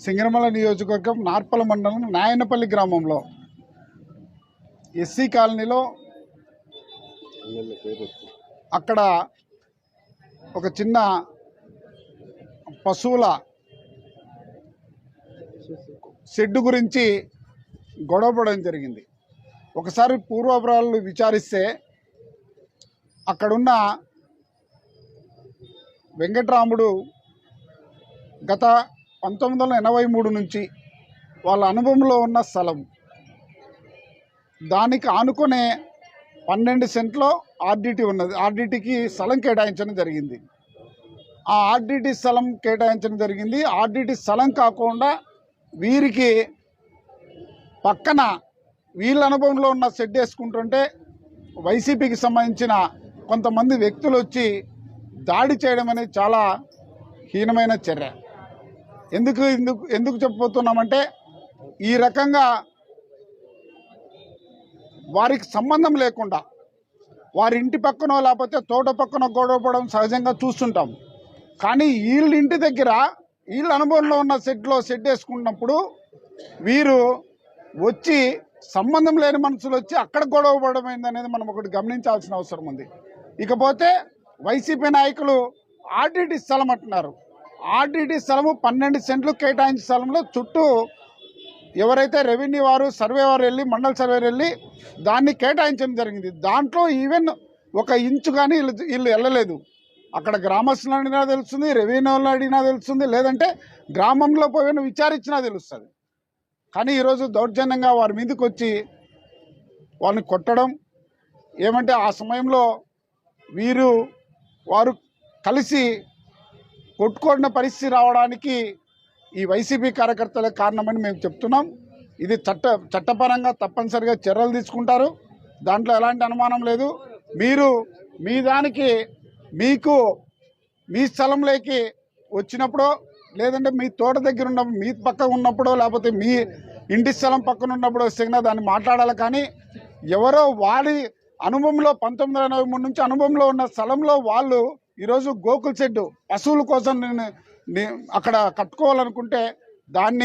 సింగనమల నియోజకవర్గం నార్పల మండలం నాయనపల్లి గ్రామంలో ఎస్సీ కాలనీలో అక్కడ ఒక చిన్న పశువుల షెడ్డు గురించి గొడవపడడం జరిగింది. ఒకసారి పూర్వపురాలు విచారిస్తే అక్కడున్న వెంకటరాముడు గత 1983 నుంచి వాళ్ళ అనుభవంలో ఉన్న స్థలం, దానికి ఆనుకునే 12 సెంట్లో ఆర్డిటి ఉన్నది. ఆర్డిటికి స్థలం కేటాయించడం జరిగింది. ఆ ఆర్డిటి స్థలం కేటాయించడం జరిగింది. ఆర్డిటి స్థలం కాకుండా వీరికి పక్కన వీళ్ళ అనుభవంలో ఉన్న షెడ్ వేసుకుంటుంటే వైసీపీకి సంబంధించిన కొంతమంది వ్యక్తులు వచ్చి దాడి చేయడం అనేది చాలా హీనమైన చర్య. ఎందుకు చెప్పబోతున్నామంటే, ఈ రకంగా వారికి సంబంధం లేకుండా వారి ఇంటి పక్కనో లేకపోతే తోట పక్కన గొడవపడడం సహజంగా చూస్తుంటాం. కానీ వీళ్ళ ఇంటి దగ్గర వీళ్ళ అనుభవంలో ఉన్న షెడ్ వేసుకున్నప్పుడు వీరు వచ్చి సంబంధం లేని మనుషులు వచ్చి అక్కడ గొడవ పడడం అనేది మనం ఒకటి గమనించాల్సిన అవసరం ఉంది. ఇకపోతే వైసీపీ నాయకులు ఆర్డిటి స్థలం అంటున్నారు. ఆర్డిటి స్థలము 12 సెంట్లు కేటాయించిన స్థలంలో చుట్టూ ఎవరైతే రెవెన్యూ వారు సర్వే వారు వెళ్ళి మండల సర్వే వెళ్ళి దాన్ని కేటాయించడం జరిగింది. దాంట్లో ఈవెన్ 1 ఇంచు కానీ వీళ్ళు వెళ్ళలేదు. అక్కడ గ్రామస్తులను అడిగినా తెలుస్తుంది, రెవెన్యూలను అడిగినా తెలుస్తుంది, లేదంటే గ్రామంలో పోయిన విచారించినా తెలుస్తుంది. కానీ ఈరోజు దౌర్జన్యంగా వారి మీదకి వచ్చి వాళ్ళని కొట్టడం ఏమంటే, ఆ సమయంలో వారు కలిసి కొట్టుకోడిన పరిస్థితి రావడానికి ఈ వైసీపీ కార్యకర్తలే కారణమని మేము చెప్తున్నాం. ఇది చట్టపరంగా తప్పనిసరిగా చర్యలు తీసుకుంటారు, దాంట్లో ఎలాంటి అనుమానం లేదు. మీరు మీ దానికి మీకు మీ స్థలంలోకి వచ్చినప్పుడో, లేదంటే మీ తోట దగ్గర ఉన్నప్పుడు మీ పక్కన ఉన్నప్పుడో, లేకపోతే మీ ఇంటి స్థలం పక్కన ఉన్నప్పుడు వస్తే దాన్ని మాట్లాడాలి. కానీ ఎవరో వారి అనుభవంలో 1983 నుంచి అనుభవంలో ఉన్న స్థలంలో వాళ్ళు ఈరోజు గోకుల్ షెడ్ పశువుల కోసం అక్కడ కట్టుకోవాలనుకుంటే దాన్ని